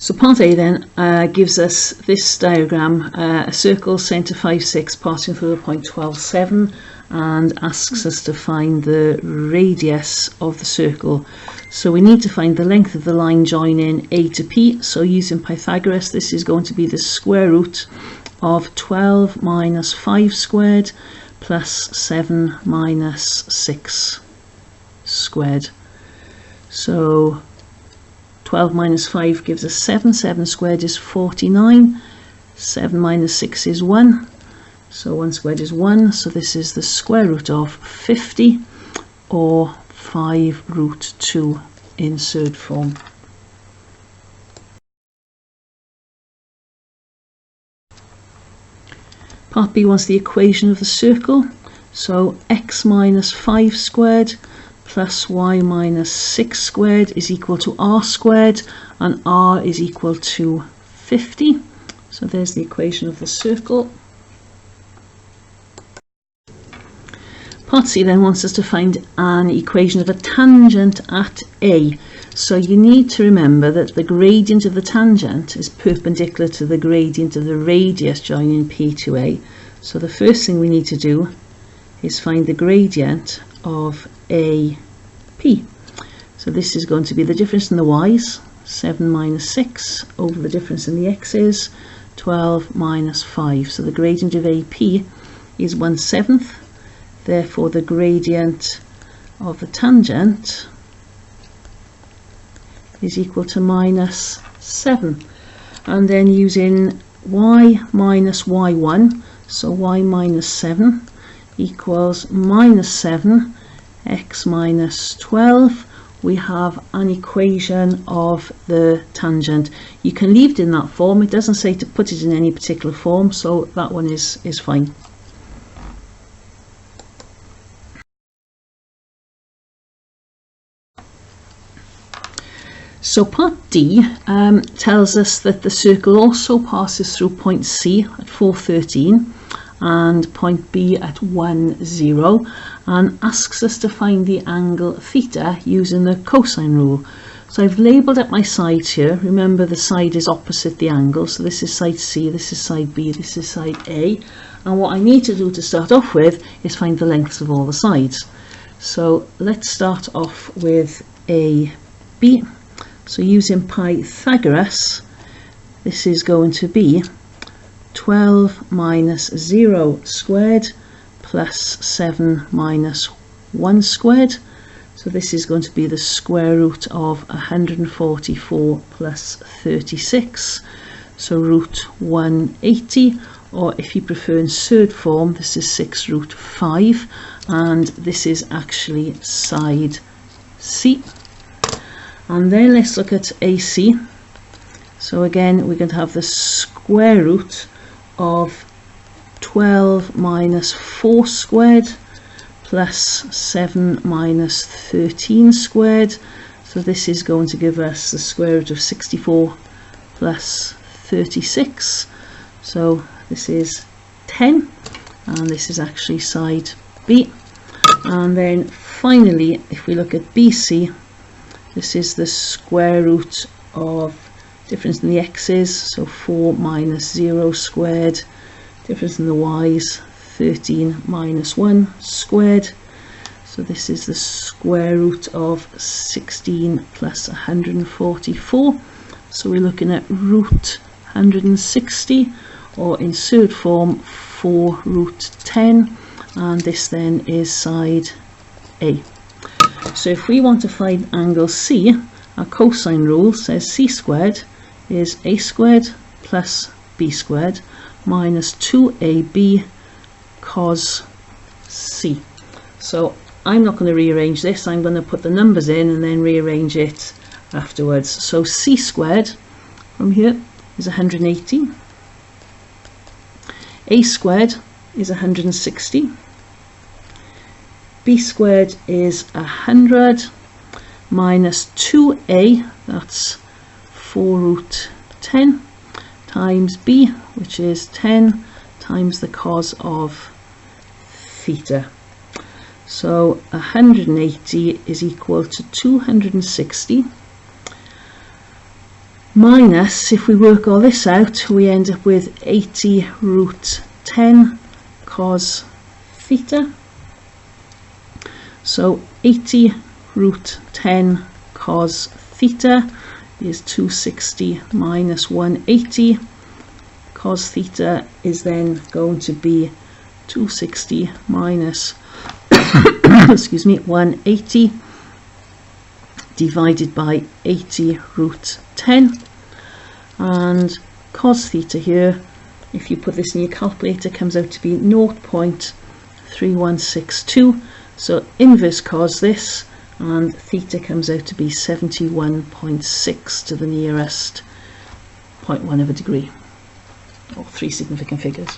So part A then gives us this diagram, a circle centre 5, 6 passing through the point 12, 7, and asks us to find the radius of the circle. So we need to find the length of the line joining A to P. So using Pythagoras, this is going to be the square root of 12 minus 5 squared plus 7 minus 6 squared. So 12 minus 5 gives us 7, 7 squared is 49, 7 minus 6 is 1, so 1 squared is 1, so this is the square root of 50, or 5 root 2 in surd form. Part B wants the equation of the circle, so x minus 5 squared plus y minus 6 squared is equal to r squared, and r is equal to 50. So there's the equation of the circle. Part C then wants us to find an equation of a tangent at A. So you need to remember that the gradient of the tangent is perpendicular to the gradient of the radius joining P to A. So the first thing we need to do is find the gradient of AP. So this is going to be the difference in the y's, 7 minus 6, over the difference in the x's, 12 minus 5. So the gradient of AP is 1/7. Therefore the gradient of the tangent is equal to minus 7. And then using y minus y1, so y minus 7 equals minus 7 x minus 12, we have an equation of the tangent. You can leave it in that form. It doesn't say to put it in any particular form, so that one is fine. So part D tells us that the circle also passes through point C at 413 and point B at 1, 0, and asks us to find the angle theta using the cosine rule. So I've labelled up my sides here. Remember, the side is opposite the angle, so this is side C, this is side B, this is side A, and what I need to do to start off with is find the lengths of all the sides. So let's start off with AB. So using Pythagoras, this is going to be 12 minus 0 squared plus 7 minus 1 squared. So this is going to be the square root of 144 plus 36. So root 180, or if you prefer in surd form, this is 6 root 5, and this is actually side C. And then let's look at AC. So again, we're going to have the square root of 12 minus 4 squared plus 7 minus 13 squared. So this is going to give us the square root of 64 plus 36. So this is 10, and this is actually side B. And then finally, if we look at BC, this is the square root of difference in the x's, so 4 minus 0 squared, difference in the y's, 13 minus 1 squared. So this is the square root of 16 plus 144. So we're looking at root 160, or in surd form 4 root 10, and this then is side A. So if we want to find angle C, our cosine rule says c squared is a squared plus b squared minus 2ab cos c. So I'm not going to rearrange this, I'm going to put the numbers in and then rearrange it afterwards. So c squared from here is 180, a squared is 160, b squared is 100 minus 2a, that's 4 root 10, times b, which is 10, times the cos of theta. So 180 is equal to 260 minus, if we work all this out, we end up with 80 root 10 cos theta. So 80 root 10 cos theta is 260 minus 180. Cos theta is then going to be 260 minus excuse me, 180 divided by 80 root 10, and cos theta here, if you put this in your calculator, comes out to be 0.3162. So inverse cos this, and theta comes out to be 71.6 to the nearest 0.1 of a degree, or 3 significant figures.